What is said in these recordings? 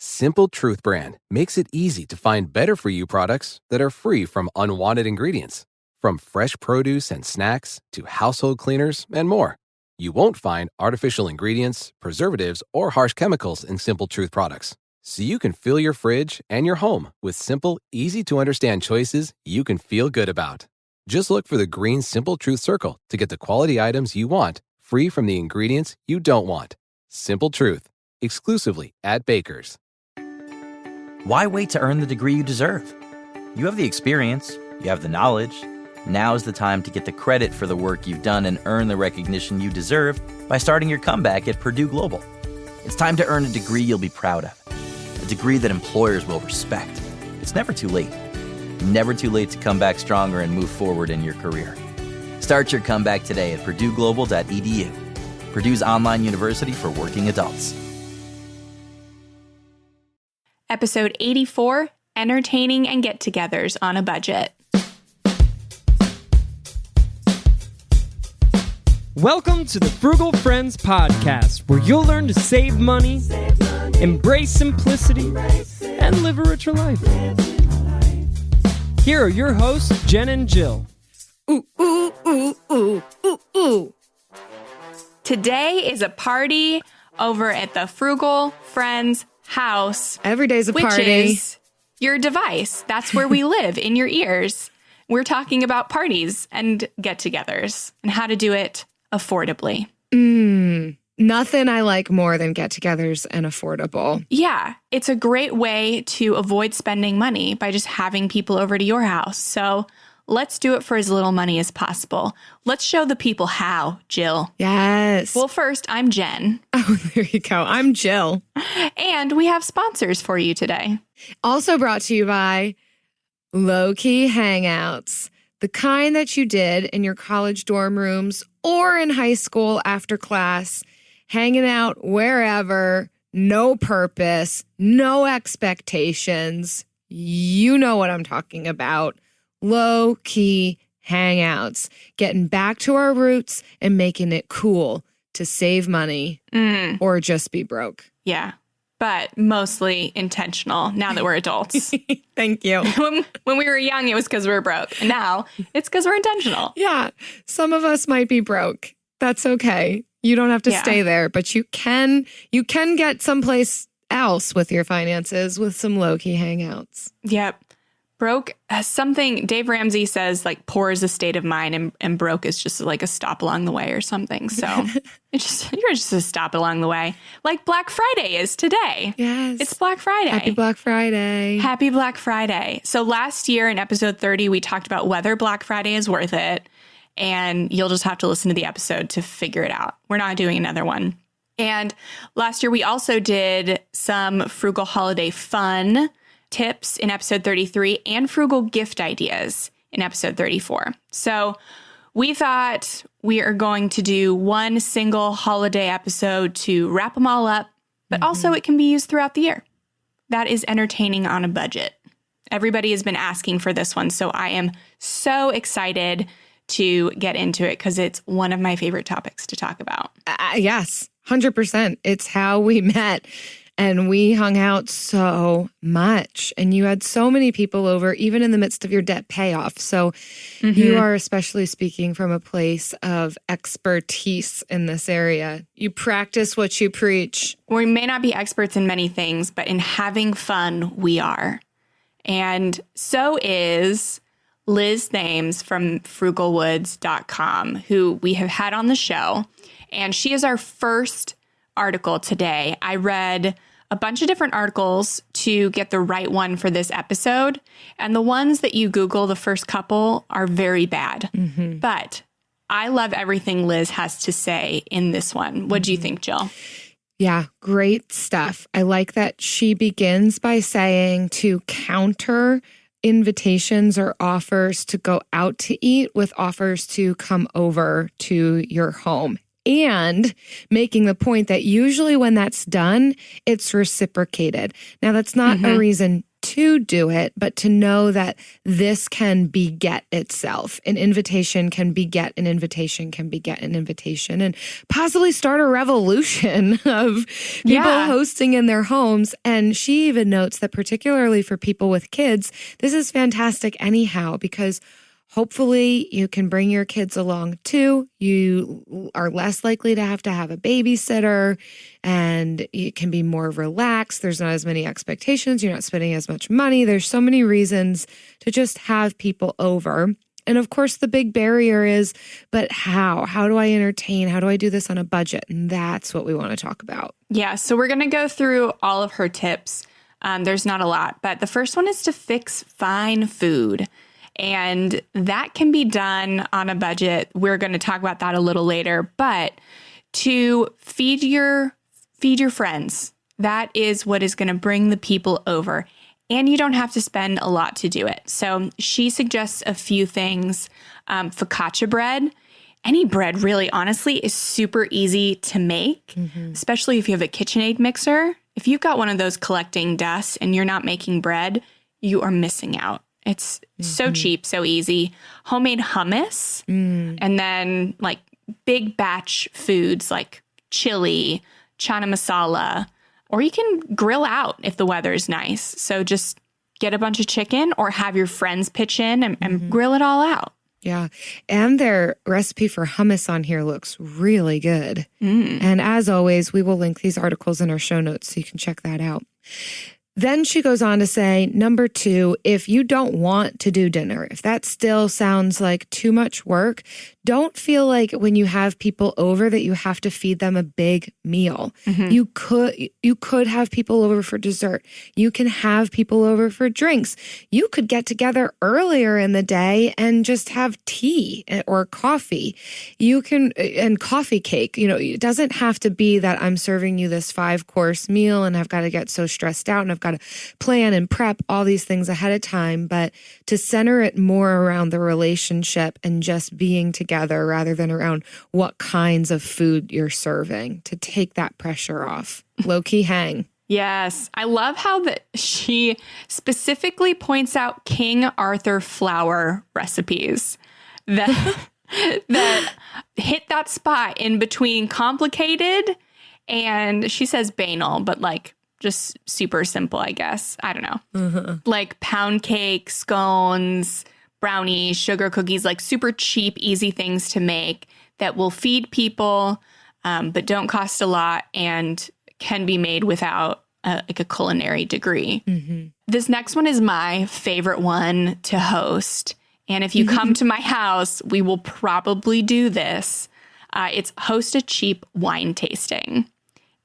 Simple Truth brand makes it easy to find better-for-you products that are free from unwanted ingredients. From fresh produce and snacks to household cleaners and more. You won't find artificial ingredients, preservatives, or harsh chemicals in Simple Truth products. So you can fill your fridge and your home with simple, easy-to-understand choices you can feel good about. Just look for the green Simple Truth circle to get the quality items you want, free from the ingredients you don't want. Simple Truth, exclusively at Baker's. Why wait to earn the degree you deserve? You have the experience, you have the knowledge. Now is the time to get the credit for the work you've done and earn the recognition you deserve by starting your comeback at Purdue Global. It's time to earn a degree you'll be proud of, a degree that employers will respect. It's never too late. Never too late to come back stronger and move forward in your career. Start your comeback today at purdueglobal.edu. Purdue's online university for working adults. Episode 84, Entertaining and Get-Togethers on a Budget. Welcome to the Frugal Friends podcast, where you'll learn to save money, embrace simplicity, and live a richer life. Here are your hosts, Jen and Jill. Ooh, ooh, ooh, ooh, ooh, ooh. Today is a party over at the Frugal Friends house. Every day's a which party. Is your device. That's where we live, in your ears. We're talking about parties and get-togethers and how to do it affordably. Nothing I like more than get-togethers and affordable. Yeah, it's a great way to avoid spending money by just having people over to your house. So let's do it for as little money as possible. Let's show the people how, Jill. Yes. Well, first, I'm Jen. Oh, there you go. I'm Jill. And we have sponsors for you today. Also brought to you by Low-Key Hangouts, the kind that you did in your college dorm rooms or in high school after class, hanging out wherever, no purpose, no expectations. You know what I'm talking about. Low-key hangouts, getting back to our roots and making it cool to save money or just be broke. Yeah, but mostly intentional now that we're adults. Thank you. When we were young, it was because we were broke. And now it's because we're intentional. Yeah, some of us might be broke. That's okay. You don't have to stay there, but you can get someplace else with your finances with some low-key hangouts. Yep. Broke something Dave Ramsey says, like, poor is a state of mind and broke is just like a stop along the way or something. So you're just a stop along the way. Like Black Friday is today. Yes. It's Black Friday. Happy Black Friday. Happy Black Friday. So last year in episode 30, we talked about whether Black Friday is worth it. And you'll just have to listen to the episode to figure it out. We're not doing another one. And last year we also did some frugal holiday fun tips in episode 33 and frugal gift ideas in episode 34. So we thought we are going to do one single holiday episode to wrap them all up, but also it can be used throughout the year. That is entertaining on a budget. Everybody has been asking for this one, so I am so excited to get into it because it's one of my favorite topics to talk about. Yes, 100%. It's how we met. And we hung out so much. And you had so many people over, even in the midst of your debt payoff. So you are especially speaking from a place of expertise in this area. You practice what you preach. We may not be experts in many things, but in having fun, we are. And so is Liz Thames from frugalwoods.com, who we have had on the show. And she is our first article today. I read a bunch of different articles to get the right one for this episode. And the ones that you Google, the first couple, are very bad. But I love everything Liz has to say in this one. What do you think, Jill? Yeah, great stuff. I like that she begins by saying to counter invitations or offers to go out to eat with offers to come over to your home. And making the point that usually when that's done, it's reciprocated. Now, that's not a reason to do it, but to know that this can beget itself. An invitation can beget an invitation, can beget an invitation, and possibly start a revolution of people hosting in their homes. And she even notes that particularly for people with kids, this is fantastic anyhow, because hopefully you can bring your kids along too. You are less likely to have a babysitter, and you can be more relaxed. There's not as many expectations. You're not spending as much money. There's so many reasons to just have people over. And of course, the big barrier is, but how? How do I entertain? How do I do this on a budget? And that's what we want to talk about. Yeah, so we're going to go through all of her tips. There's not a lot, but the first one is to fix fine food. And that can be done on a budget. We're going to talk about that a little later, but to feed your friends, that is what is going to bring the people over. And you don't have to spend a lot to do it. So she suggests a few things. Focaccia bread. Any bread, really, honestly, is super easy to make, especially if you have a KitchenAid mixer. If you've got one of those collecting dust and you're not making bread, you are missing out. It's so cheap, so easy. Homemade hummus, and then like big batch foods like chili, chana masala, or you can grill out if the weather is nice. So just get a bunch of chicken or have your friends pitch in and grill it all out. Yeah. And their recipe for hummus on here looks really good. And as always, we will link these articles in our show notes so you can check that out. Then she goes on to say, number 2, if you don't want to do dinner, if that still sounds like too much work, don't feel like when you have people over that you have to feed them a big meal. You could have people over for dessert. You can have people over for drinks. You could get together earlier in the day and just have tea or coffee. You can, and coffee cake. It doesn't have to be that I'm serving you this 5-course meal and I've got to get so stressed out and I've got to plan and prep all these things ahead of time, but to center it more around the relationship and just being together rather than around what kinds of food you're serving, to take that pressure off. Low-key hang. Yes. I love how she specifically points out King Arthur flour recipes that hit that spot in between complicated and she says banal, but like just super simple, I guess. I don't know. Like pound cake, scones, brownies, sugar cookies, like super cheap, easy things to make that will feed people, but don't cost a lot and can be made without a culinary degree. This next one is my favorite one to host. And if you come to my house, we will probably do this. It's host a cheap wine tasting.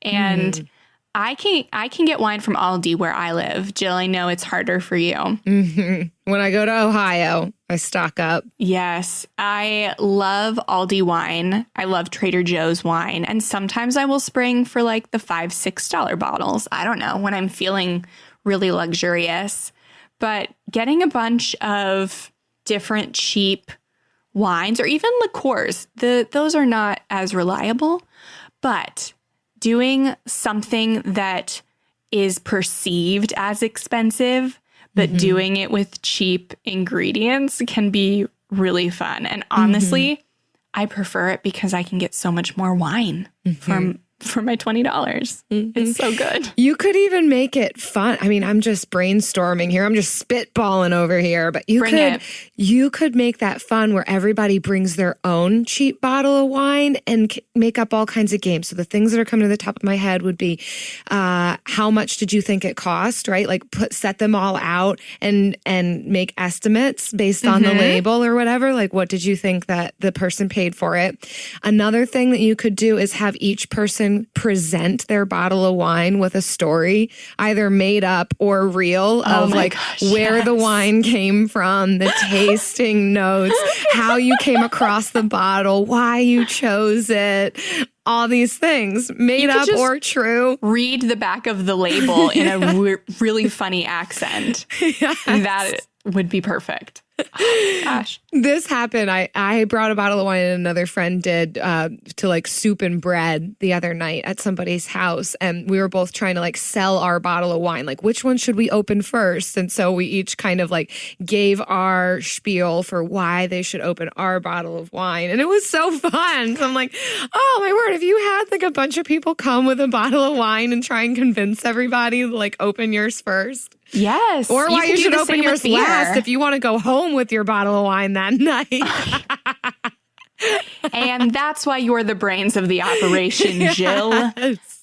And I can get wine from Aldi where I live. Jill, I know it's harder for you. When I go to Ohio, I stock up. Yes, I love Aldi wine. I love Trader Joe's wine. And sometimes I will spring for like the $5, $6 bottles. I don't know, when I'm feeling really luxurious. But getting a bunch of different cheap wines or even liqueurs, those are not as reliable. But doing something that is perceived as expensive, but doing it with cheap ingredients can be really fun. And honestly, I prefer it because I can get so much more wine for my $20. It's so good. You could even make it fun. I mean, I'm just brainstorming here. I'm just spitballing over here, but you could make that fun where everybody brings their own cheap bottle of wine and make up all kinds of games. So the things that are coming to the top of my head would be, how much did you think it cost, right? Like set them all out and make estimates based on the label or whatever. Like, what did you think that the person paid for it? Another thing that you could do is have each person present their bottle of wine with a story, either made up or real, of where the wine came from, the tasting notes, how you came across the bottle, why you chose it, all these things, made up or true. Read the back of the label in a really funny accent. Yes. That would be perfect. Oh, gosh. This happened. I brought a bottle of wine and another friend did to like soup and bread the other night at somebody's house. And we were both trying to like sell our bottle of wine. Like, which one should we open first? And so we each kind of like gave our spiel for why they should open our bottle of wine. And it was so fun. So I'm like, oh my word, if you had like a bunch of people come with a bottle of wine and try and convince everybody to like open yours first. Yes. Or why you should open same yours with beer. last if you want to go home with your bottle of wine that night. And that's why you're the brains of the operation, Jill. Yes.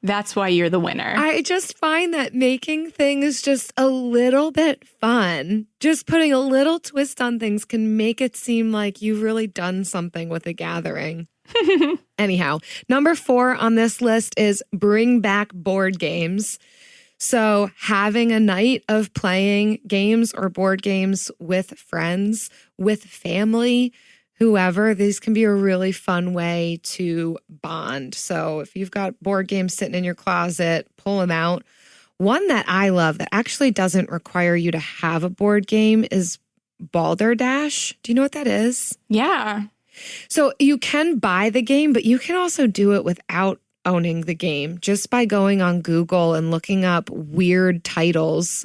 That's why you're the winner. I just find that making things just a little bit fun, just putting a little twist on things can make it seem like you've really done something with a gathering. Anyhow, number 4 on this list is bring back board games. So having a night of playing games or board games with friends, with family, whoever, these can be a really fun way to bond. So if you've got board games sitting in your closet, pull them out. One that I love that actually doesn't require you to have a board game is Balderdash. Do you know what that is? Yeah. So you can buy the game, but you can also do it without owning the game just by going on Google and looking up weird titles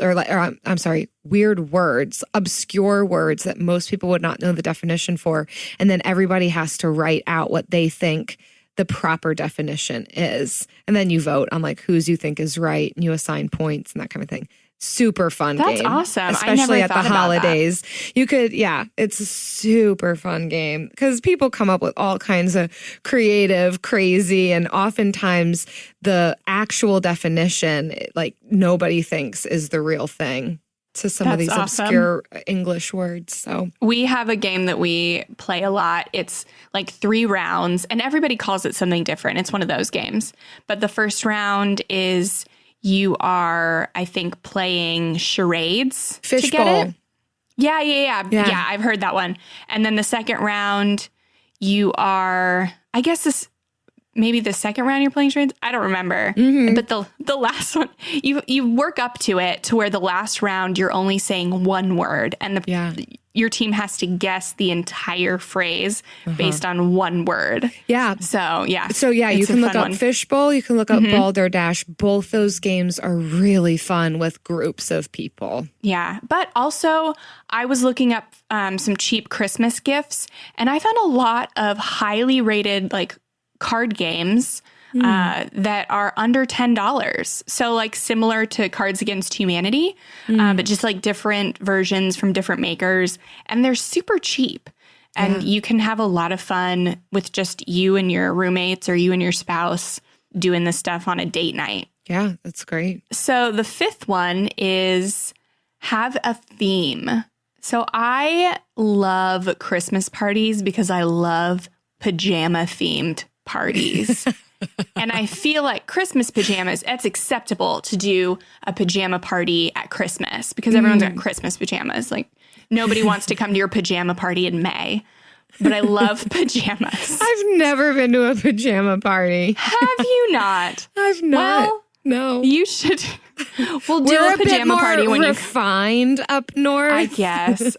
weird words, obscure words that most people would not know the definition for. And then everybody has to write out what they think the proper definition is. And then you vote on like whose you think is right and you assign points and that kind of thing. Super fun game. That's awesome. Especially at the thought about holidays. You could, it's a super fun game because people come up with all kinds of creative, crazy, and oftentimes the actual definition, like nobody thinks is the real thing to some of these obscure English words. So we have a game that we play a lot. It's like 3 rounds and everybody calls it something different. It's one of those games. But the first round is you are, I think, playing charades to get it. Yeah, I've heard that one. And then the second round, you are, I guess maybe the second round you're playing charades. I don't remember. Mm-hmm. But the last one, you work up to it to where the last round you're only saying one word, and your team has to guess the entire phrase based on one word. Yeah. So you can look up Fishbowl. You can look up Balderdash. Both those games are really fun with groups of people. Yeah. But also, I was looking up some cheap Christmas gifts, and I found a lot of highly rated like card games that are under $10. So like similar to Cards Against Humanity, but just like different versions from different makers. And they're super cheap. And you can have a lot of fun with just you and your roommates or you and your spouse doing this stuff on a date night. Yeah, that's great. So the 5th one is have a theme. So I love Christmas parties because I love pajama themed parties. And I feel like Christmas pajamas, it's acceptable to do a pajama party at Christmas because everyone's got Christmas pajamas. Like nobody wants to come to your pajama party in May. But I love pajamas. I've never been to a pajama party. Have you not? I've not. Well, no. You should. We'll do We're a pajama party when you're refined up north. I guess.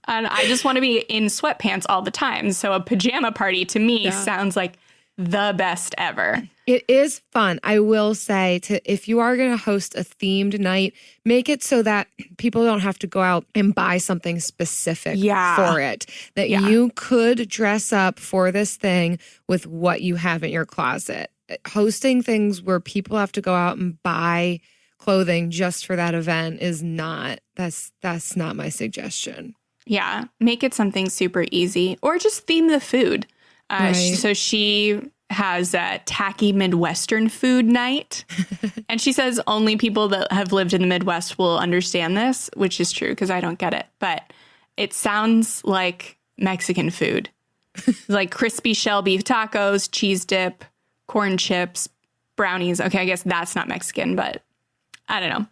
And I just want to be in sweatpants all the time. So a pajama party to me sounds like the best ever. It is fun. I will say if you are going to host a themed night, make it so that people don't have to go out and buy something specific for it. That you could dress up for this thing with what you have in your closet. Hosting things where people have to go out and buy clothing just for that event is that's not my suggestion. Yeah. Make it something super easy or just theme the food. So she has a tacky Midwestern food night. And she says only people that have lived in the Midwest will understand this, which is true because I don't get it. But it sounds like Mexican food. Like crispy shell beef tacos, cheese dip, corn chips, brownies. Okay, I guess that's not Mexican, but I don't know.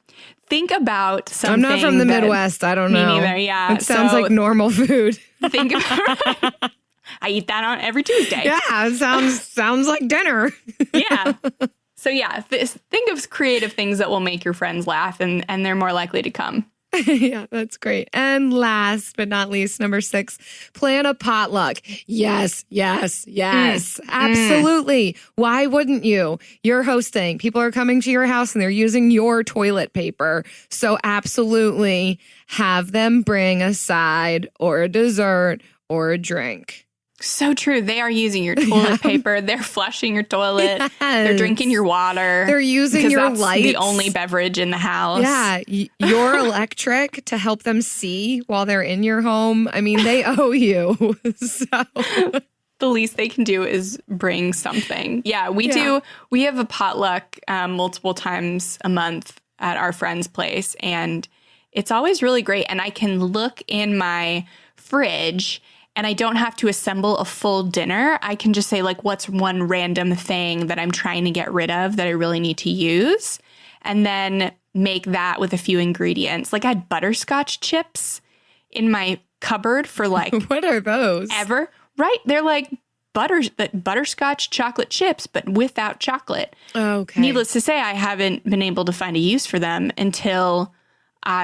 Think about something. I'm not from the Midwest. I don't know. Me neither, yeah. It sounds like normal food. Think about I eat that on every Tuesday. Yeah, it sounds like dinner. Yeah. So think of creative things that will make your friends laugh and they're more likely to come. Yeah, that's great. And last but not least, number 6, plan a potluck. Yes. Absolutely. Why wouldn't you? You're hosting. People are coming to your house and they're using your toilet paper. So absolutely have them bring a side or a dessert or a drink. So true. They are using your toilet paper. They're flushing your toilet. Yes. They're drinking your water. They're using your lights. The only beverage in the house. Yeah. Your electric to help them see while they're in your home. I mean, they owe you. So the least they can do is bring something. Yeah, we do. We have a potluck multiple times a month at our friend's place, and it's always really great. And I can look in my fridge and I don't have to assemble a full dinner. I can just say, like, what's one random thing that I'm trying to get rid of that I really need to use? And then make that with a few ingredients. Like, I had butterscotch chips in my cupboard for like... What are those? Ever. Right. They're like butterscotch chocolate chips, but without chocolate. Okay. Needless to say, I haven't been able to find a use for them until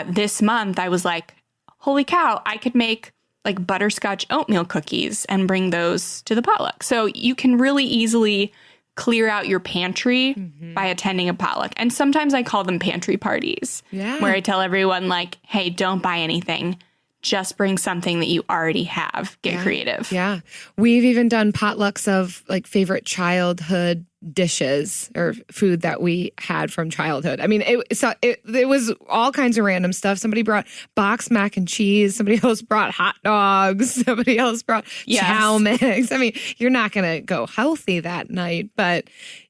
this month. I was like, holy cow, I could make like butterscotch oatmeal cookies and bring those to the potluck. So you can really easily clear out your pantry by attending a potluck. And sometimes I call them pantry parties, where I tell everyone like, hey, don't buy anything. Just bring something that you already have. Get creative. Yeah. We've even done potlucks of like favorite childhood dishes or food that we had from childhood. I mean, it was all kinds of random stuff. Somebody brought boxed mac and cheese. Somebody else brought hot dogs. Somebody else brought chow mix. I mean, you're not going to go healthy that night, but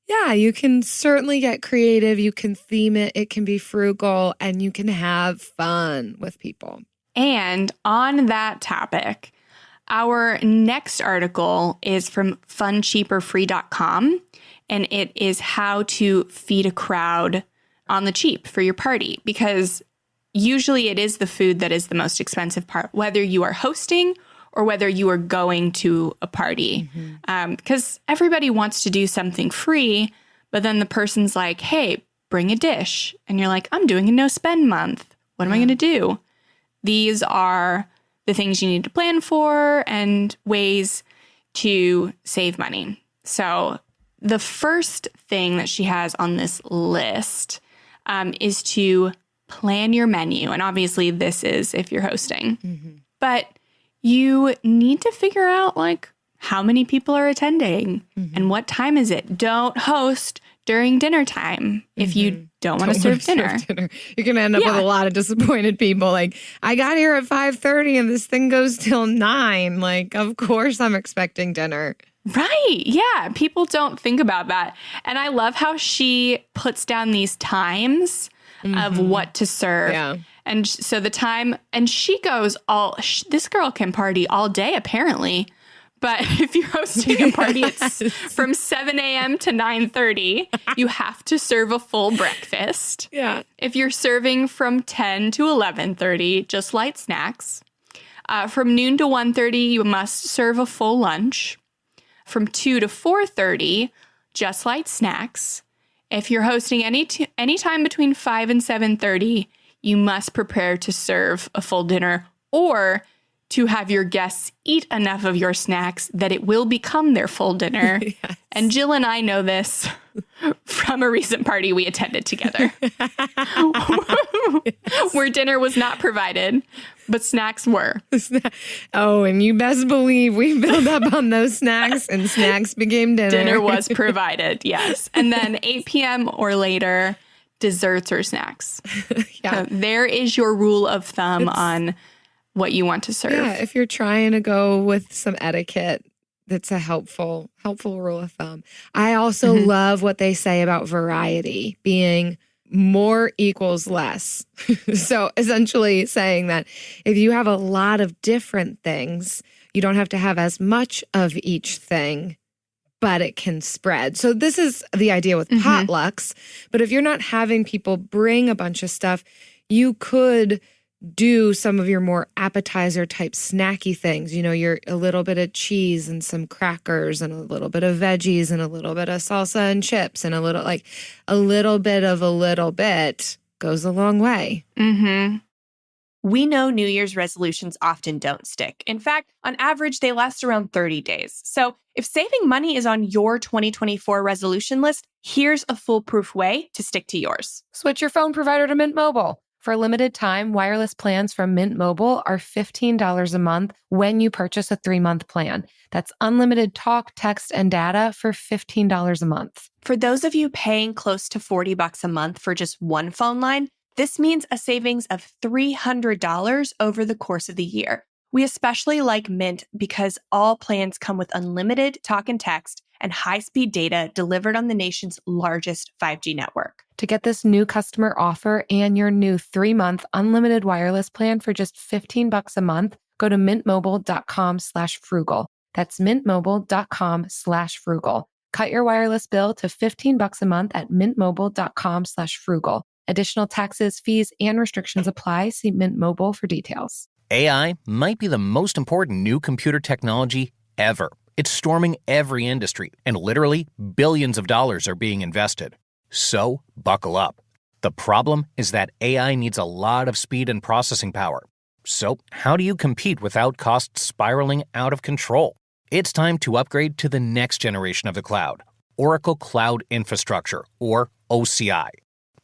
yeah, you can certainly get creative. You can theme it. It can be frugal and you can have fun with people. And on that topic, our next article is from funcheaperfree.com, and it is how to feed a crowd on the cheap for your party, because usually it is the food that is the most expensive part, whether you are hosting or whether you are going to a party, because everybody wants to do something free, but then the person's like, hey, bring a dish. And you're like, I'm doing a no spend month. What am I going to do? These are the things you need to plan for and ways to save money. So the first thing that she has on this list is to plan your menu. And obviously this is if you're hosting. But you need to figure out like how many people are attending and what time is it. Don't host during dinner time if you don't want to serve dinner. You're going to end up with a lot of disappointed people. Like, I got here at 5:30 and this thing goes till 9. Like, of course I'm expecting dinner. Right. Yeah. People don't think about that. And I love how she puts down these times of what to serve. Yeah. And so the time, and she goes this girl can party all day apparently. But if you're hosting a party, it's from 7 a.m. to 9:30. You have to serve a full breakfast. Yeah. If you're serving from 10 to 11:30, just light snacks. From noon to 1:30, you must serve a full lunch. From 2 to 4:30, just light snacks. If you're hosting any time between 5 and 7:30, you must prepare to serve a full dinner or to have your guests eat enough of your snacks that it will become their full dinner. Yes. And Jill and I know this from a recent party we attended together where dinner was not provided, but snacks were. Oh, and you best believe we built up on those snacks and snacks became dinner. Dinner was provided, yes. And then 8 p.m. or later, desserts or snacks. So there is your rule of thumb on what you want to serve. Yeah, if you're trying to go with some etiquette, that's a helpful rule of thumb. I also love what they say about variety being more equals less. So essentially saying that if you have a lot of different things, you don't have to have as much of each thing, but it can spread. So this is the idea with potlucks. But if you're not having people bring a bunch of stuff, you could do some of your more appetizer type snacky things. You know, you're a little bit of cheese and some crackers and a little bit of veggies and a little bit of salsa and chips and a little bit of a little bit goes a long way. We know New Year's resolutions often don't stick. In fact, on average, they last around 30 days. So if saving money is on your 2024 resolution list, here's a foolproof way to stick to yours. Switch your phone provider to Mint Mobile. For a limited time, wireless plans from Mint Mobile are $15 a month when you purchase a 3-month plan. That's unlimited talk, text, and data for $15 a month. For those of you paying close to $40 a month for just one phone line, this means a savings of $300 over the course of the year. We especially like Mint because all plans come with unlimited talk and text and high-speed data delivered on the nation's largest 5G network. To get this new customer offer and your new 3-month unlimited wireless plan for just $15 a month, go to mintmobile.com/frugal. That's mintmobile.com/frugal. Cut your wireless bill to $15 a month at mintmobile.com/frugal. Additional taxes, fees, and restrictions apply. See Mint Mobile for details. AI might be the most important new computer technology ever. It's storming every industry, and literally billions of dollars are being invested. So, buckle up. The problem is that AI needs a lot of speed and processing power. So, how do you compete without costs spiraling out of control? It's time to upgrade to the next generation of the cloud, Oracle Cloud Infrastructure, or OCI.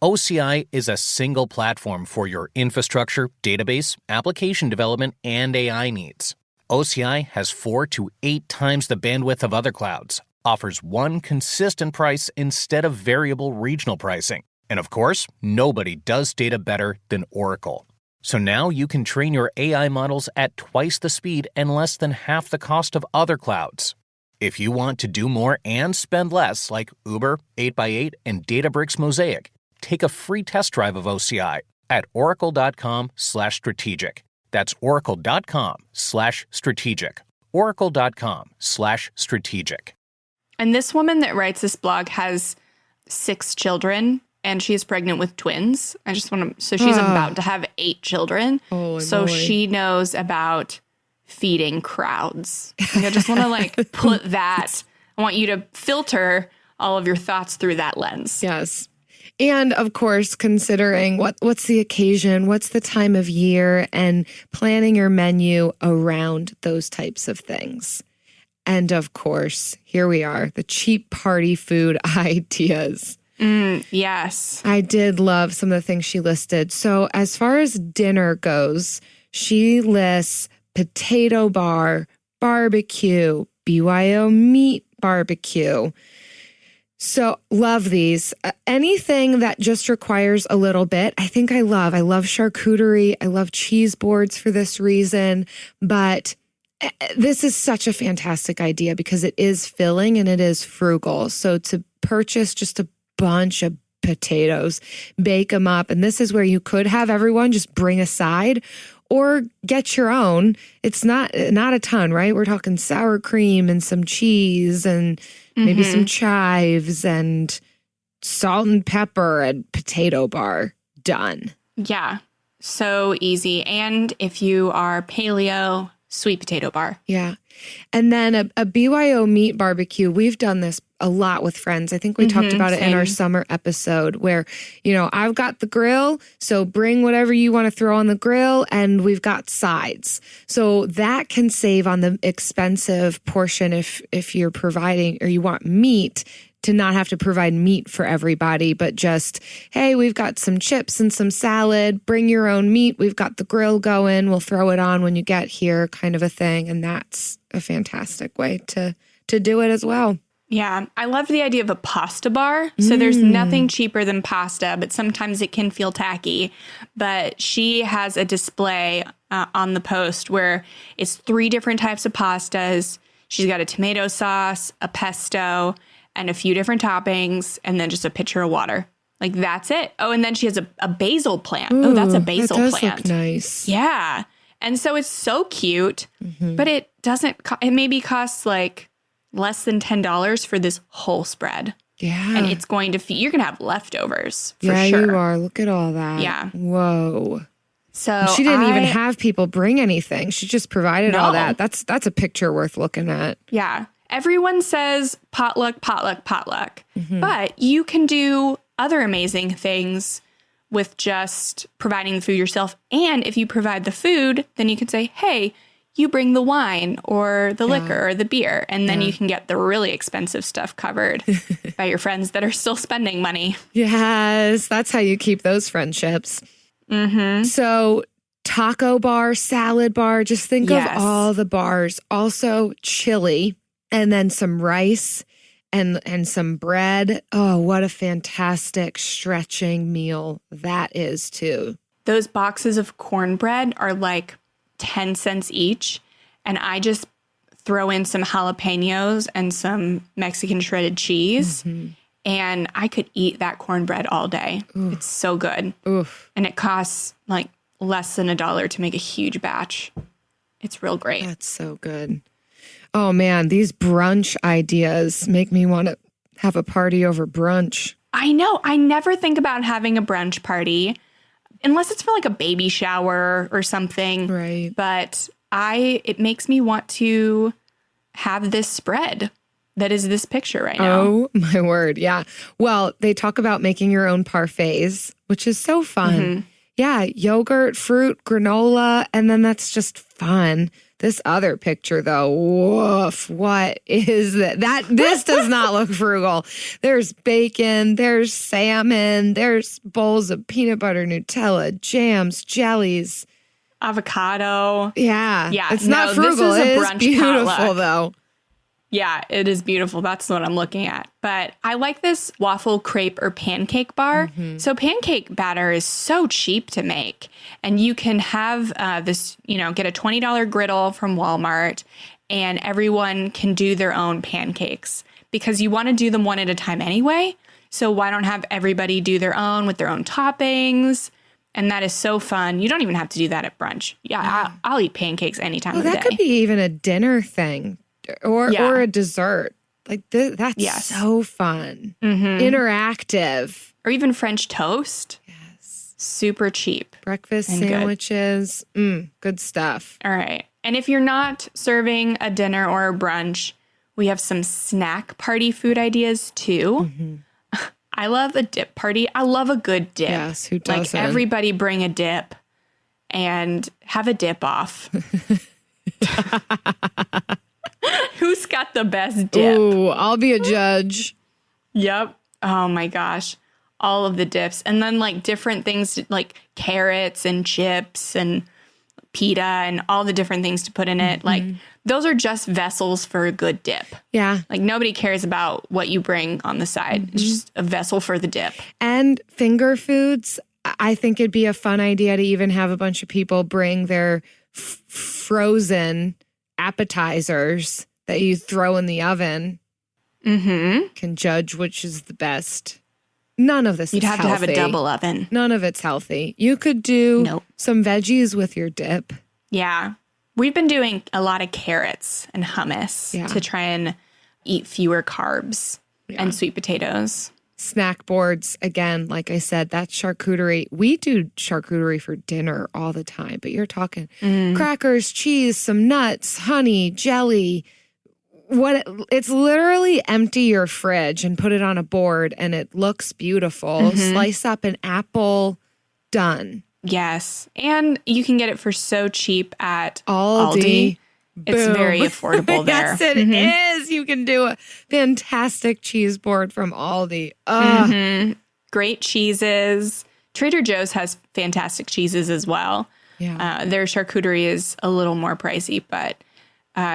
OCI is a single platform for your infrastructure, database, application development, and AI needs. OCI has 4 to 8 times the bandwidth of other clouds, offers one consistent price instead of variable regional pricing. And of course, nobody does data better than Oracle. So now you can train your AI models at twice the speed and less than half the cost of other clouds. If you want to do more and spend less, like Uber, 8x8, and Databricks Mosaic, take a free test drive of OCI at oracle.com/strategic. That's oracle.com/strategic. oracle.com/strategic. And this woman that writes this blog has 6 children, and she's pregnant with twins. So she's about to have 8 children. So she knows about feeding crowds. I just want to put that. I want you to filter all of your thoughts through that lens. Yes. And of course, considering what's the occasion, what's the time of year, and planning your menu around those types of things. And of course, here we are, the cheap party food ideas. Yes. I did love some of the things she listed. So as far as dinner goes, she lists potato bar, barbecue, BYO meat barbecue. So love these. Anything that just requires a little bit, I think I love. I love charcuterie. I love cheese boards for this reason. But this is such a fantastic idea because it is filling and it is frugal. So to purchase just a bunch of potatoes, bake them up. And this is where you could have everyone just bring a side or get your own. It's not a ton, right? We're talking sour cream and some cheese and maybe some chives and salt and pepper and potato bar. Done. Yeah. So easy. And if you are paleo, sweet potato bar. Yeah. And then a BYO meat barbecue. We've done this a lot with friends. I think we talked about it in our summer episode where, I've got the grill, so bring whatever you want to throw on the grill, and we've got sides. So that can save on the expensive portion if you're providing or you want meat, to not have to provide meat for everybody, but just, hey, we've got some chips and some salad, bring your own meat. We've got the grill going. We'll throw it on when you get here, kind of a thing. And that's a fantastic way to do it as well. Yeah, I love the idea of a pasta bar. So there's nothing cheaper than pasta, but sometimes it can feel tacky. But she has a display on the post where it's 3 different types of pastas. She's got a tomato sauce, a pesto, and a few different toppings, and then just a pitcher of water. That's it. Oh, and then she has a basil plant. Ooh, that's a basil that does plant. Look nice. Yeah. And so it's so cute, but it doesn't, it maybe costs less than $10 for this whole spread. Yeah. And it's going to you're going to have leftovers for yeah, sure. you are. Look at all that. Yeah. Whoa. So she didn't even have people bring anything. She just provided all that. That's a picture worth looking at. Yeah. Everyone says potluck, potluck, potluck. But you can do other amazing things with just providing the food yourself. And if you provide the food, then you could say, hey, you bring the wine or the liquor or the beer. And then you can get the really expensive stuff covered by your friends that are still spending money. Yes, that's how you keep those friendships. Mm-hmm. So taco bar, salad bar, just think of all the bars. Also chili and then some rice and some bread. Oh, what a fantastic stretching meal that is too. Those boxes of cornbread are like 10 cents each. And I just throw in some jalapenos and some Mexican shredded cheese. Mm-hmm. And I could eat that cornbread all day. Oof. It's so good. Oof. And it costs like less than $1 to make a huge batch. It's real great. That's so good. Oh man, these brunch ideas make me want to have a party over brunch. I know. I never think about having a brunch party unless it's for like a baby shower or something. Right. But it makes me want to have this spread that is this picture right now. Oh my word. Yeah. Well, they talk about making your own parfaits, which is so fun. Mm-hmm. Yeah. Yogurt, fruit, granola. And then that's just fun. This other picture, though, woof, what is that? This does not look frugal. There's bacon, there's salmon, there's bowls of peanut butter, Nutella, jams, jellies. Avocado. Yeah. Yeah. It's not frugal. It is beautiful, though. Yeah, it is beautiful. That's what I'm looking at. But I like this waffle, crepe, or pancake bar. Mm-hmm. So pancake batter is so cheap to make. And you can have this, get a $20 griddle from Walmart, and everyone can do their own pancakes because you want to do them one at a time anyway. So why don't have everybody do their own with their own toppings? And that is so fun. You don't even have to do that at brunch. Yeah, I'll eat pancakes anytime of the day. That could be even a dinner thing. Or a dessert. Like that's so fun. Mm-hmm. Interactive. Or even French toast. Yes. Super cheap. Breakfast sandwiches. Good stuff. All right. And if you're not serving a dinner or a brunch, we have some snack party food ideas too. Mm-hmm. I love a dip party. I love a good dip. Yes, who doesn't? Like everybody bring a dip and have a dip off. Who's got the best dip? Ooh, I'll be a judge. Yep. Oh my gosh. All of the dips. And then like different things like carrots and chips and pita and all the different things to put in it. Mm-hmm. Like those are just vessels for a good dip. Yeah. Like nobody cares about what you bring on the side. Mm-hmm. It's just a vessel for the dip. And finger foods. I think it'd be a fun idea to even have a bunch of people bring their frozen appetizers that you throw in the oven. Mm-hmm. Can judge which is the best. None of this You'd is have healthy. to have a double oven. None of it's healthy. You could do some veggies with your dip. Yeah. We've been doing a lot of carrots and hummus to try and eat fewer carbs and sweet potatoes. Snack boards, again, like I said, that's charcuterie. We do charcuterie for dinner all the time, but you're talking crackers, cheese, some nuts, honey, jelly. It's literally empty your fridge and put it on a board and it looks beautiful. Mm-hmm. Slice up an apple, done. Yes. And you can get it for so cheap at Aldi. It's very affordable there. Yes, it is. You can do a fantastic cheese board from Aldi. Mm-hmm. Great cheeses. Trader Joe's has fantastic cheeses as well. Yeah. Their charcuterie is a little more pricey, but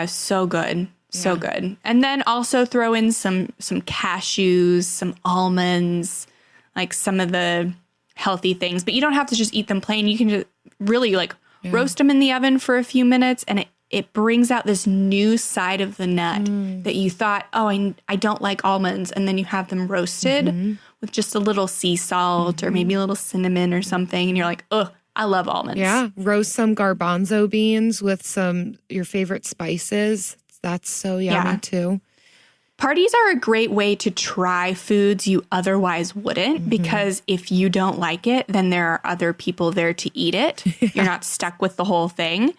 so good. So good. And then also throw in some cashews, some almonds, like some of the healthy things. But you don't have to just eat them plain. You can just really roast them in the oven for a few minutes, and it brings out this new side of the nut that you thought, I don't like almonds. And then you have them roasted with just a little sea salt or maybe a little cinnamon or something. And you're like, I love almonds. Yeah. Roast some garbanzo beans with your favorite spices. That's so yummy too. Parties are a great way to try foods you otherwise wouldn't, because if you don't like it, then there are other people there to eat it. You're not stuck with the whole thing.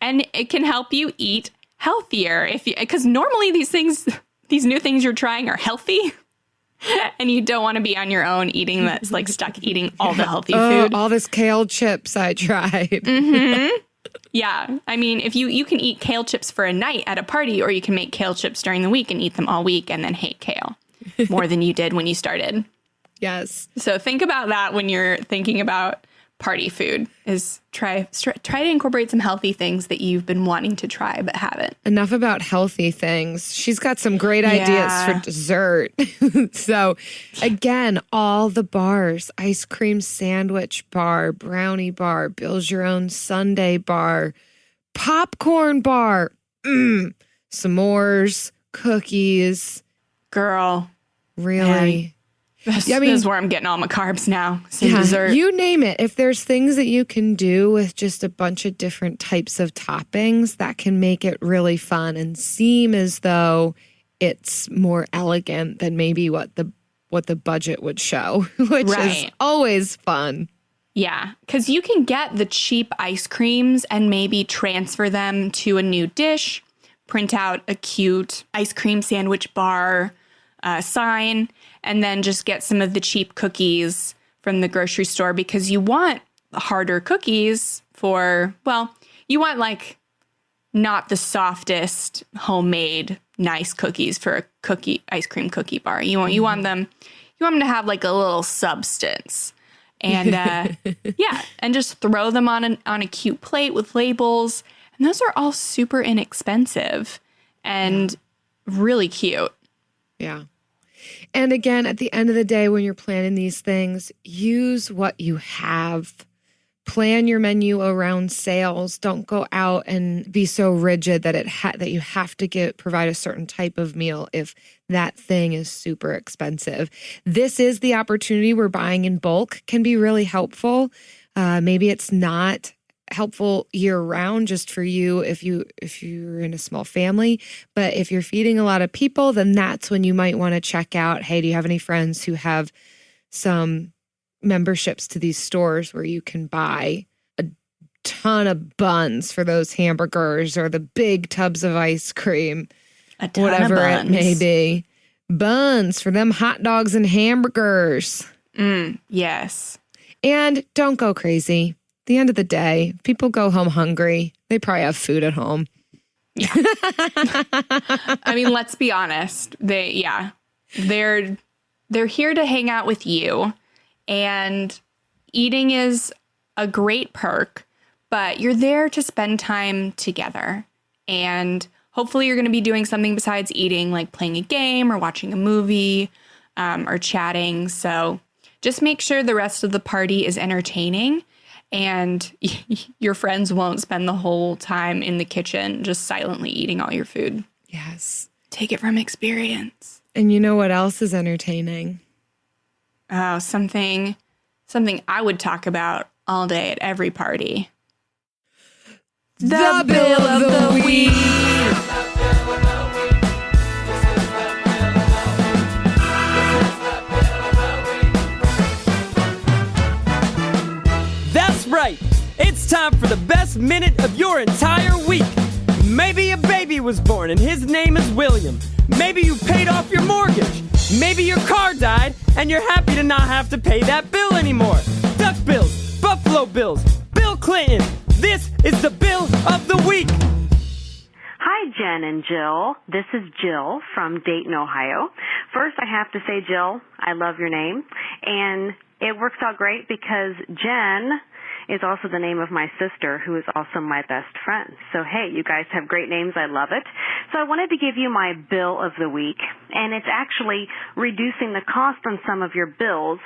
And it can help you eat healthier because normally these new things you're trying are healthy. and you don't want to be on your own eating that's like stuck eating all the healthy food. All this kale chips I tried. Mm-hmm. Yeah. I mean, if you can eat kale chips for a night at a party, or you can make kale chips during the week and eat them all week and then hate kale more than you did when you started. Yes. So think about that when you're thinking about party food, is try to incorporate some healthy things that you've been wanting to try but haven't. Enough about healthy things. She's got some great ideas for dessert. So again, all the bars: ice cream sandwich bar, brownie bar, build your own sundae bar, popcorn bar, s'mores, cookies. Girl. Really? This is where I'm getting all my carbs now. Some dessert. You name it. If there's things that you can do with just a bunch of different types of toppings, that can make it really fun and seem as though it's more elegant than maybe what the budget would show, which is always fun. Yeah, because you can get the cheap ice creams and maybe transfer them to a new dish, print out a cute ice cream sandwich bar sign, and then just get some of the cheap cookies from the grocery store, because you want harder cookies for, well, you want like not the softest homemade nice cookies for a ice cream cookie bar. You want them to have like a little substance. And and just throw them on a cute plate with labels. And those are all super inexpensive and really cute. Yeah. And again, at the end of the day, when you're planning these things, use what you have. Plan your menu around sales. Don't go out and be so rigid that that you have to provide a certain type of meal if that thing is super expensive. This is the opportunity where buying in bulk can be really helpful. Maybe it's not helpful year round just for you if you're in a small family, but if you're feeding a lot of people, then that's when you might want to check out, hey, do you have any friends who have some memberships to these stores where you can buy a ton of buns for those hamburgers, or the big tubs of ice cream, whatever it may be. Buns for them hot dogs and hamburgers. Yes. And don't go crazy. At the end of the day, people go home hungry. They probably have food at home. Yeah. I mean, let's be honest. They're here to hang out with you, and eating is a great perk, but you're there to spend time together. And hopefully you're going to be doing something besides eating, like playing a game or watching a movie, or chatting. So just make sure the rest of the party is entertaining, and your friends won't spend the whole time in the kitchen just silently eating all your food. Yes. Take it from experience. And you know what else is entertaining? Oh, something I would talk about all day at every party. The Bill of the Week. That's right. It's time for the best minute of your entire week. Maybe a baby was born and his name is William. Maybe you paid off your mortgage. Maybe your car died and you're happy to not have to pay that bill anymore. Duck bills, Buffalo Bills, Bill Clinton. This is the Bill of the Week. Hi, Jen and Jill. This is Jill from Dayton, Ohio. First, I have to say, Jill, I love your name. And it works out great because Jen is also the name of my sister, who is also my best friend. So, hey, you guys have great names. I love it. So I wanted to give you my bill of the week, and it's actually reducing the cost on some of your bills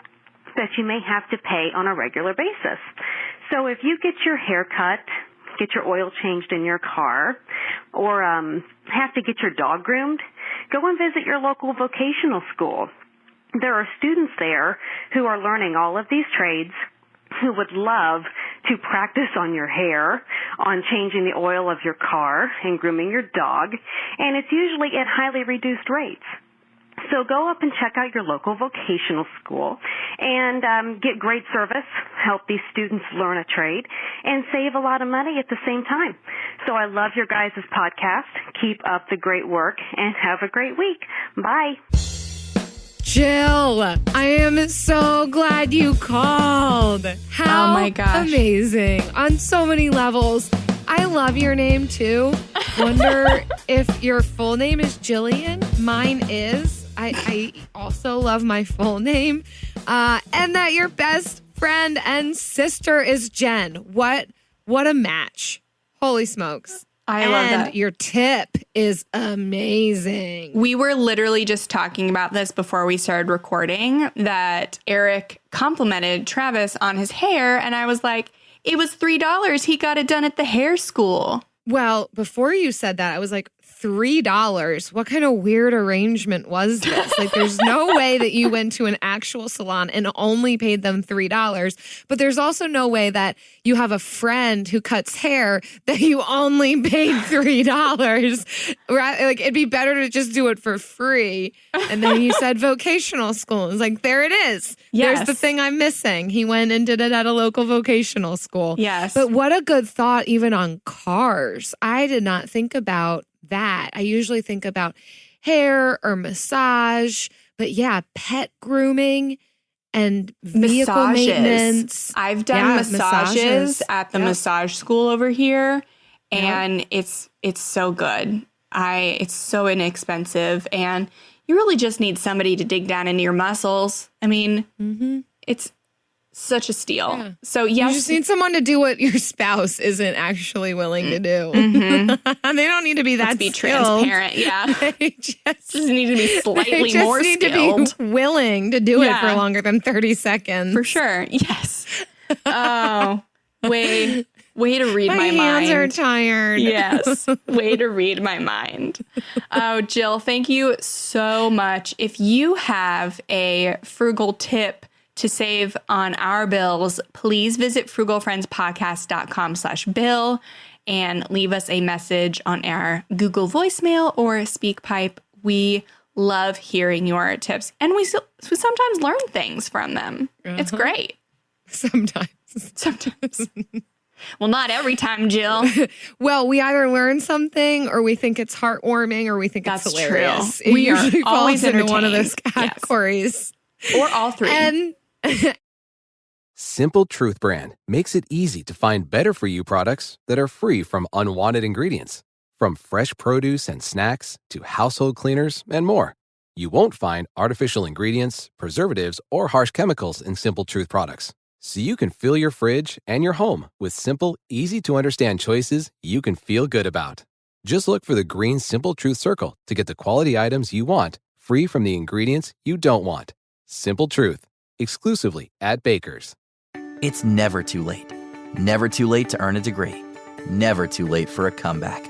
that you may have to pay on a regular basis. So if you get your hair cut, get your oil changed in your car, or have to get your dog groomed, go and visit your local vocational school. There are students there who are learning all of these trades, who would love to practice on your hair, on changing the oil of your car, and grooming your dog, and it's usually at highly reduced rates. So go up and check out your local vocational school and get great service, help these students learn a trade, and save a lot of money at the same time. So I love your guys' podcast. Keep up the great work and have a great week. Bye. Jill, I am so glad you called. How Oh my gosh. amazing. On so many levels. I love your name too. Wonder if your full name is Jillian. Mine is. I also love my full name. And that your best friend and sister is Jen. What a match. Holy smokes. I love that. And your tip is amazing. We were literally just talking about this before we started recording, that Eric complimented Travis on his hair. And I was like, it was $3. He got it done at the hair school. Well, before you said that, I was like, $3? What kind of weird arrangement was this? Like, there's no way that you went to an actual salon and only paid them $3. But there's also no way that you have a friend who cuts hair that you only paid $3. Right? Like, it'd be better to just do it for free. And then you said vocational school. It's like, there it is. Yes. There's the thing I'm missing. He went and did it at a local vocational school. Yes. But what a good thought, even on cars. I did not think about that. I usually think about hair or massage, but yeah, pet grooming and vehicle maintenance. I've done massages at the Yep. massage school over here, and it's so good. It's so inexpensive, and you really just need somebody to dig down into your muscles. I mean, it's such a steal. Yeah. So yes, You just need someone to do what your spouse isn't actually willing to do. And they don't need to be that let's be skilled. transparent. Yeah, They just need to be they slightly just more need skilled. to be willing to do it Yeah. for longer than 30 seconds. For sure. Yes. Oh, way to read my hands mind. are tired. Yes. Way to read my mind. Oh, Jill, thank you so much. If you have a frugal tip to save on our bills, please visit frugalfriendspodcast.com/bill and leave us a message on our Google voicemail or SpeakPipe. We love hearing your tips, and we sometimes learn things from them. It's great. Sometimes. Sometimes. Well, not every time, Jill. Well, we either learn something or we think it's heartwarming or we think That's it's hilarious. true. It We are usually always falls into one of those entertained. Yes. categories. Or all three. And Simple Truth brand makes it easy to find better for you products that are free from unwanted ingredients. From fresh produce and snacks to household cleaners and more. You won't find artificial ingredients, preservatives, or harsh chemicals in Simple Truth products. So you can fill your fridge and your home with simple, easy to understand choices you can feel good about. Just look for the green Simple Truth circle to get the quality items you want, free from the ingredients you don't want. Simple Truth, exclusively at Baker's. It's never too late. Never too late to earn a degree. Never too late for a comeback.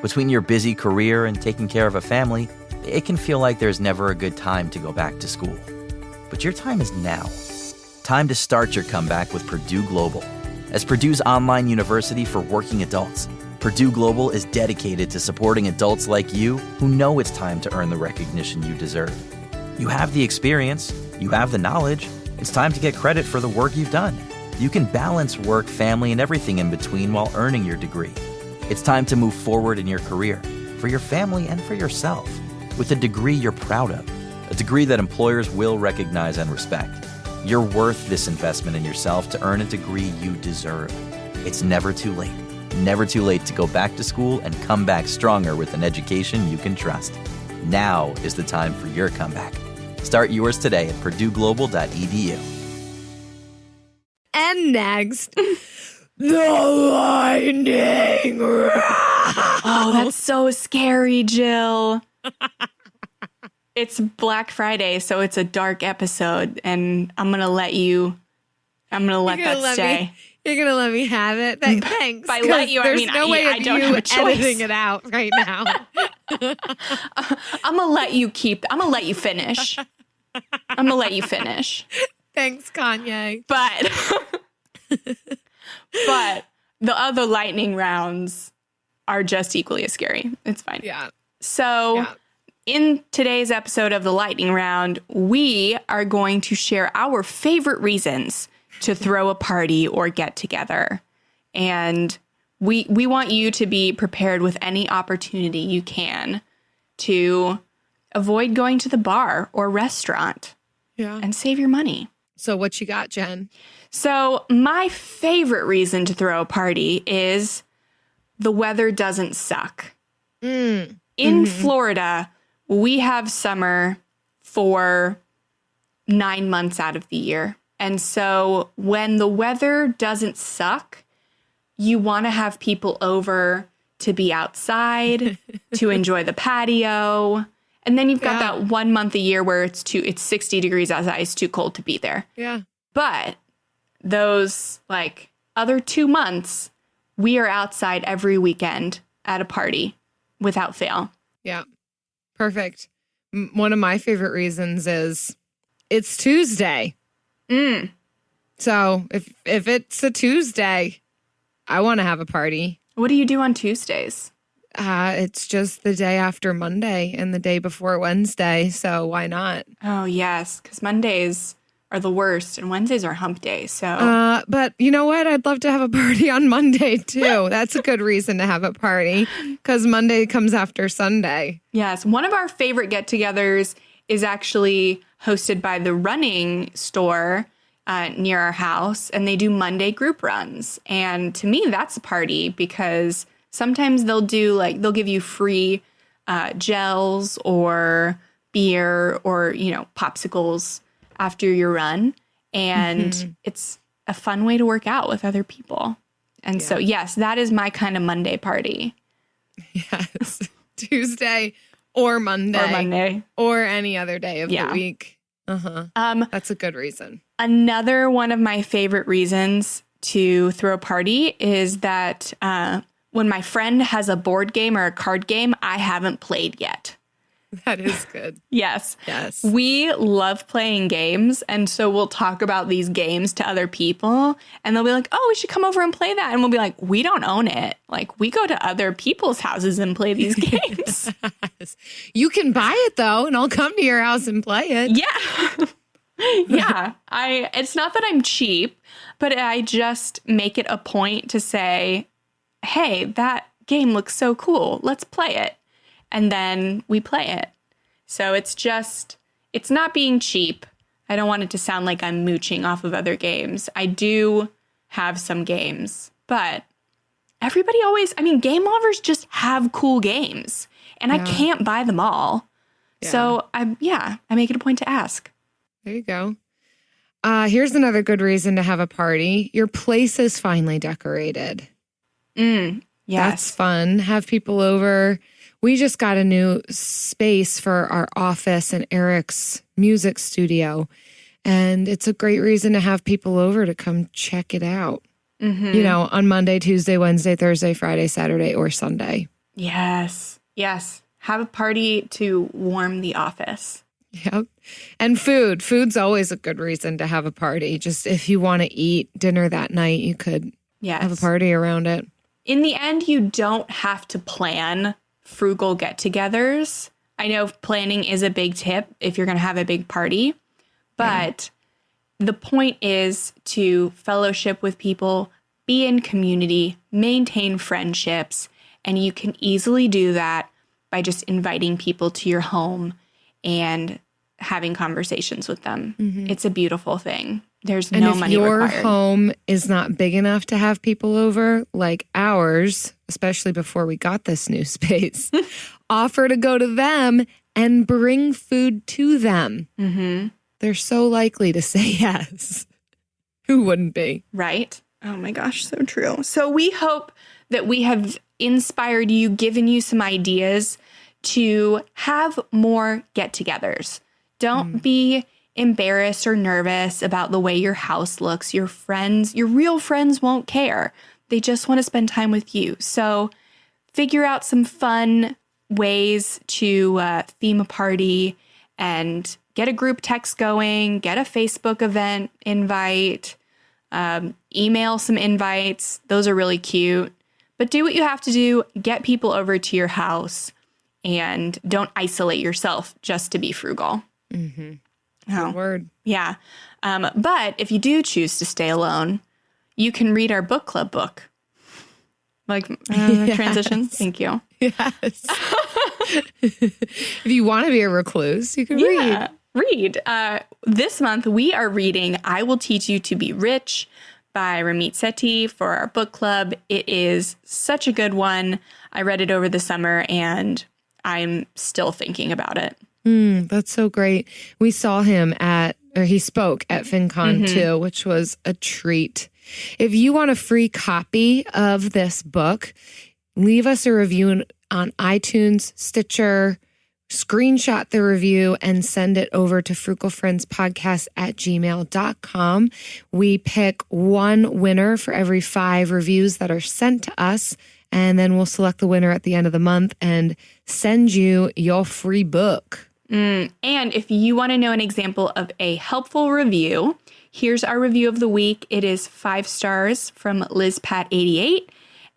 Between your busy career and taking care of a family, it can feel like there's never a good time to go back to school. But your time is now. Time to start your comeback with Purdue Global. As Purdue's online university for working adults, Purdue Global is dedicated to supporting adults like you who know it's time to earn the recognition you deserve. You have the experience, you have the knowledge, it's time to get credit for the work you've done. You can balance work, family, and everything in between while earning your degree. It's time to move forward in your career, for your family and for yourself, with a degree you're proud of, a degree that employers will recognize and respect. You're worth this investment in yourself to earn a degree you deserve. It's never too late. Never too late to go back to school and come back stronger with an education you can trust. Now is the time for your comeback. Start yours today at purdueglobal.edu. And next, the lightning round. Oh, that's so scary, Jill. It's Black Friday, so it's a dark episode, and I'm gonna let that stay. You're gonna let me have it. Thanks. By let you, I there's mean no way I of don't you have a choice. editing it out right now. I'm gonna let you finish. I'm gonna let you finish. Thanks, Kanye. But the other lightning rounds are just equally as scary. It's fine. Yeah. So in today's episode of the lightning round, we are going to share our favorite reasons to throw a party or get together. And we want you to be prepared with any opportunity you can to avoid going to the bar or restaurant. Yeah. And save your money. So what you got, Jen? So my favorite reason to throw a party is the weather doesn't suck. In Florida, we have summer for 9 months out of the year. And so when the weather doesn't suck, you want to have people over to be outside, to enjoy the patio. And then you've got that 1 month a year where it's 60 degrees outside. It's too cold to be there. Yeah. But those other 2 months, we are outside every weekend at a party without fail. Yeah. Perfect. One of my favorite reasons is it's Tuesday. So if it's a Tuesday, I want to have a party. What do you do on Tuesdays? It's just the day after Monday and the day before Wednesday, so why not? Oh, yes, because Mondays are the worst and Wednesdays are hump day, so... But you know what? I'd love to have a party on Monday, too. That's a good reason to have a party, because Monday comes after Sunday. Yes, one of our favorite get-togethers is actually hosted by the running store near our house, and they do Monday group runs. And to me, that's a party, because... sometimes they'll give you free gels or beer or, popsicles after your run. And it's a fun way to work out with other people. And so, yes, that is my kind of Monday party. Yes. Tuesday or Monday. Or any other day of the week. That's a good reason. Another one of my favorite reasons to throw a party is that... when my friend has a board game or a card game I haven't played yet. That is good. Yes. Yes. We love playing games. And so we'll talk about these games to other people. And they'll be like, oh, we should come over and play that. And we'll be like, we don't own it. We go to other people's houses and play these games. Yes. You can buy it, though, and I'll come to your house and play it. Yeah. Yeah. It's not that I'm cheap, but I just make it a point to say, hey, that game looks so cool. Let's play it. And then we play it. So it's not being cheap. I don't want it to sound like I'm mooching off of other games. I do have some games, but everybody game lovers just have cool games and I can't buy them all. Yeah. So I make it a point to ask. There you go. Here's another good reason to have a party. Your place is finally decorated. Yes. That's fun. Have people over. We just got a new space for our office and Eric's music studio. And it's a great reason to have people over to come check it out. On Monday, Tuesday, Wednesday, Thursday, Friday, Saturday, or Sunday. Yes. Yes. Have a party to warm the office. Yep. And food. Food's always a good reason to have a party. Just if you want to eat dinner that night, you could have a party around it. In the end, you don't have to plan frugal get-togethers. I know planning is a big tip if you're going to have a big party, but the point is to fellowship with people, be in community, maintain friendships, and you can easily do that by just inviting people to your home and having conversations with them. It's a beautiful thing. There's no money required. And if your home is not big enough to have people over, like ours, especially before we got this new space, offer to go to them and bring food to them. They're so likely to say yes. Who wouldn't be? Right? Oh my gosh, so true. So we hope that we have inspired you, given you some ideas to have more get-togethers. Don't be embarrassed or nervous about the way your house looks. Your real friends won't care. They just want to spend time with you. So figure out some fun ways to theme a party and get a group text going, get a Facebook event invite, email some invites. Those are really cute. But do what you have to do. Get people over to your house and don't isolate yourself just to be frugal. Good word. Yeah. But if you do choose to stay alone, you can read our book club book. Transition. Thank you. Yes. If you want to be a recluse, you can read. Read. This month, we are reading I Will Teach You to Be Rich by Ramit Sethi for our book club. It is such a good one. I read it over the summer, and I'm still thinking about it. That's so great. We saw him he spoke at FinCon too, which was a treat. If you want a free copy of this book, leave us a review on iTunes, Stitcher, screenshot the review and send it over to frugalfriendspodcast@gmail.com. We pick one winner for every 5 reviews that are sent to us, and then we'll select the winner at the end of the month and send you your free book. And if you want to know an example of a helpful review, here's our review of the week. It is 5 stars from LizPat88,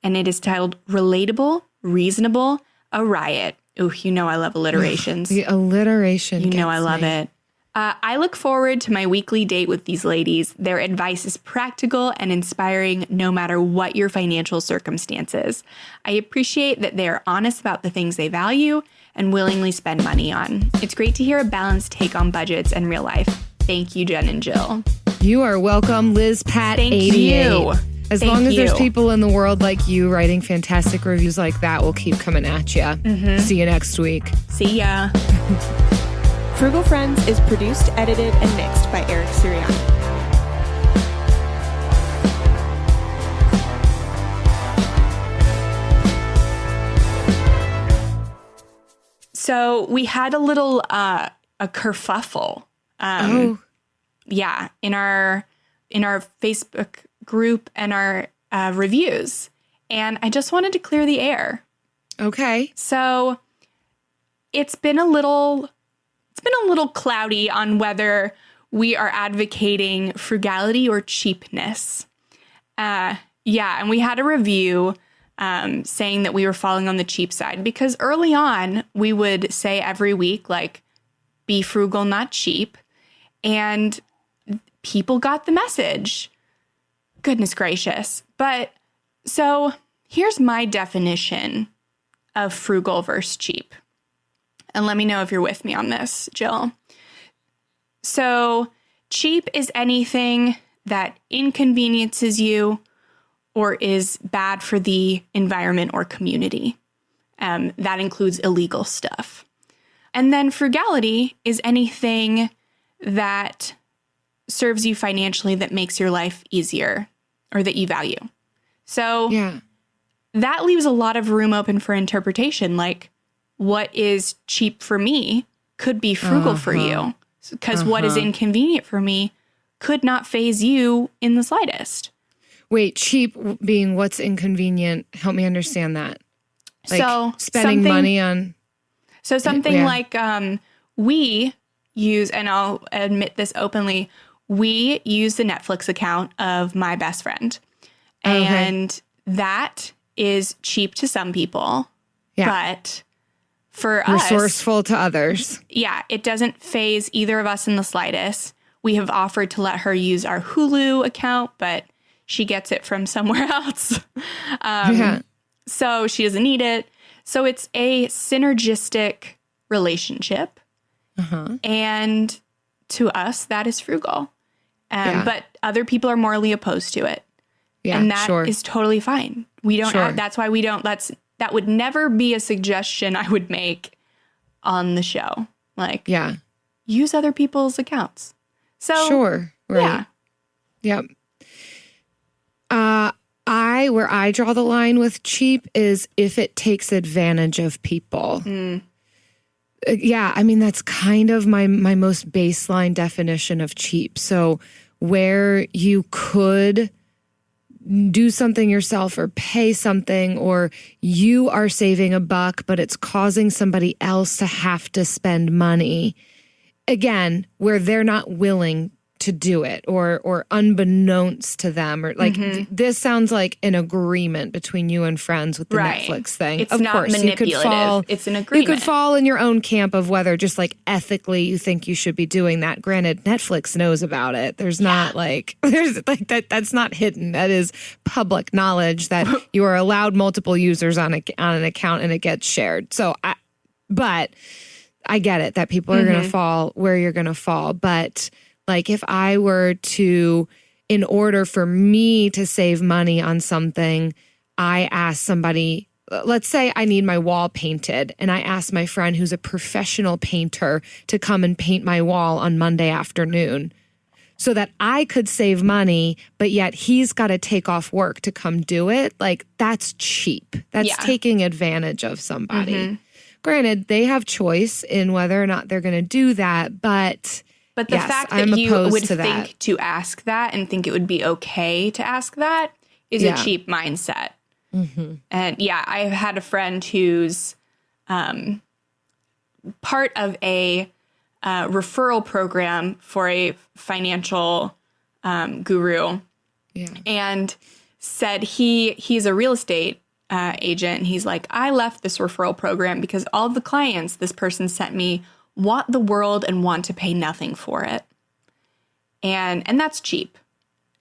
and it is titled Relatable, Reasonable, a Riot. Ooh, you know I love alliterations. The alliteration. You know I love it. I look forward to my weekly date with these ladies. Their advice is practical and inspiring no matter what your financial circumstances. I appreciate that they are honest about the things they value and willingly spend money on. It's great to hear a balanced take on budgets and real life. Thank you, Jen and Jill. You are welcome, LizPat88. Thank you. As long as there's people in the world like you writing fantastic reviews like that, we'll keep coming at you. See you next week. See ya. Frugal Friends is produced, edited, and mixed by Eric Sirianni. So we had a little a kerfuffle. Yeah, in our Facebook group and our reviews, and I just wanted to clear the air. Okay. So it's been a little cloudy on whether we are advocating frugality or cheapness. And we had a review saying that we were falling on the cheap side because early on we would say every week, like, be frugal, not cheap. And people got the message. Goodness gracious. But so here's my definition of frugal versus cheap. And let me know if you're with me on this, Jill. So cheap is anything that inconveniences you or is bad for the environment or community. That includes illegal stuff. And then frugality is anything that serves you financially that makes your life easier or that you value. So that leaves a lot of room open for interpretation. Like, what is cheap for me could be frugal for you, because what is inconvenient for me could not faze you in the slightest. Wait, cheap being what's inconvenient. Help me understand that. Like so spending money on. So something like we use, and I'll admit this openly, we use the Netflix account of my best friend. And that is cheap to some people, but for us, resourceful to others. Yeah, it doesn't faze either of us in the slightest. We have offered to let her use our Hulu account, but she gets it from somewhere else. So she doesn't need it. So it's a synergistic relationship. And to us, that is frugal. But other people are morally opposed to it. And that is totally fine. We don't have, that's why we don't, that would never be a suggestion I would make on the show. Like, use other people's accounts. So, Yep. Where I draw the line with cheap is if it takes advantage of people. I mean, that's kind of my most baseline definition of cheap. So where you could do something yourself or pay something, or you are saving a buck, but it's causing somebody else to have to spend money. Again, where they're not willing to do it, or unbeknownst to them, or like this sounds like an agreement between you and friends with the Netflix thing. It's not manipulative. It's an agreement. You could fall in your own camp of whether just like ethically you think you should be doing that. Granted, Netflix knows about it. There's not like there's like that's not hidden. That is public knowledge that you are allowed multiple users on an account and it gets shared. So But I get it that people are going to fall where you're going to fall. But like if I were to, in order for me to save money on something, I ask somebody, let's say I need my wall painted, and I ask my friend who's a professional painter to come and paint my wall on Monday afternoon so that I could save money, but yet he's got to take off work to come do it. Like, that's cheap. That's taking advantage of somebody. Granted, they have choice in whether or not they're going to do that, but the fact that you would think to ask that and think it would be okay to ask that is a cheap mindset. And I've had a friend who's part of a referral program for a financial guru, and said he's a real estate agent. And he's like, I left this referral program because all of the clients this person sent me want the world and want to pay nothing for it. And that's cheap.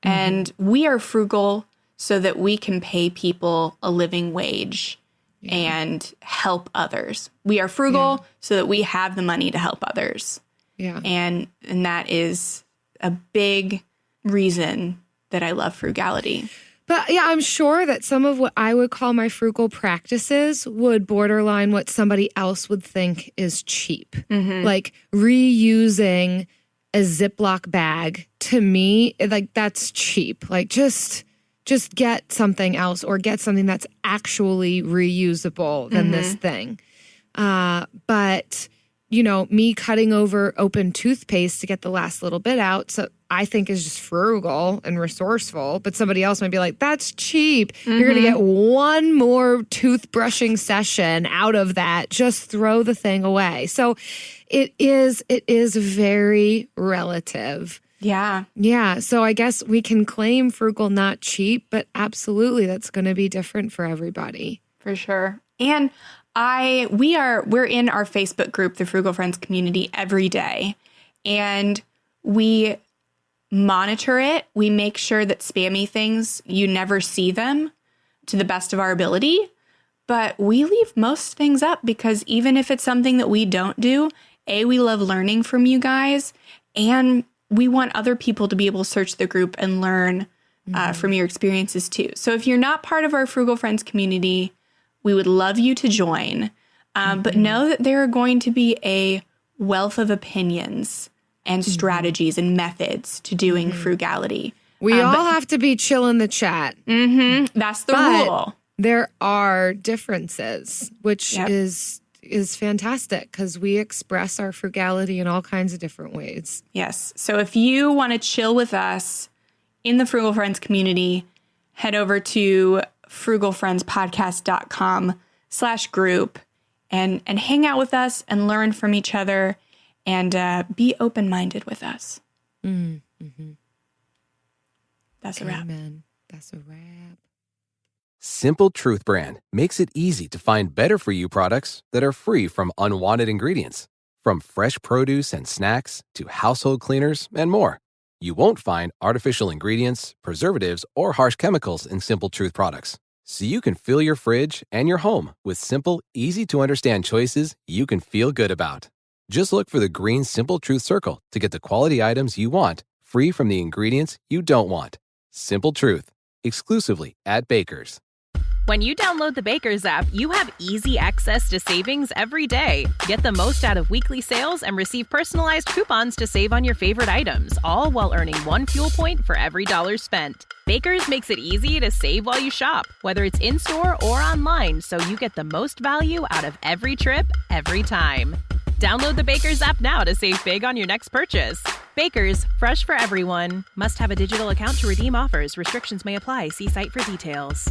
And we are frugal so that we can pay people a living wage and help others. We are frugal so that we have the money to help others. And that is a big reason that I love frugality. But I'm sure that some of what I would call my frugal practices would borderline what somebody else would think is cheap. Like reusing a Ziploc bag, to me, like that's cheap. Like just get something else or get something that's actually reusable than this thing. But, me cutting over open toothpaste to get the last little bit out, so I think is just frugal and resourceful. But somebody else might be like, that's cheap. You're going to get one more toothbrushing session out of that. Just throw the thing away. So it is very relative. Yeah. So I guess we can claim frugal, not cheap, but absolutely that's going to be different for everybody. For sure. And we're in our Facebook group, the Frugal Friends community, every day. And we monitor it. We make sure that spammy things, you never see them to the best of our ability. But we leave most things up because even if it's something that we don't do, we love learning from you guys. And we want other people to be able to search the group and learn from your experiences too. So if you're not part of our Frugal Friends community, we would love you to join. But know that there are going to be a wealth of opinions and strategies and methods to doing frugality. We all have to be chill in the chat. That's the rule. There are differences, which is fantastic because we express our frugality in all kinds of different ways. Yes. So if you want to chill with us in the Frugal Friends community, head over to frugalfriendspodcast.com/group and hang out with us and learn from each other and be open-minded with us. That's a wrap. Amen. That's a wrap. Simple Truth brand makes it easy to find better for you products that are free from unwanted ingredients. From fresh produce and snacks to household cleaners and more. You won't find artificial ingredients, preservatives, or harsh chemicals in Simple Truth products. So you can fill your fridge and your home with simple, easy-to-understand choices you can feel good about. Just look for the green Simple Truth circle to get the quality items you want, free from the ingredients you don't want. Simple Truth, exclusively at Baker's. When you download the Baker's app, you have easy access to savings every day. Get the most out of weekly sales and receive personalized coupons to save on your favorite items, all while earning 1 fuel point for every $1 spent. Baker's makes it easy to save while you shop, whether it's in-store or online, so you get the most value out of every trip, every time. Download the Baker's app now to save big on your next purchase. Baker's, fresh for everyone. Must have a digital account to redeem offers. Restrictions may apply. See site for details.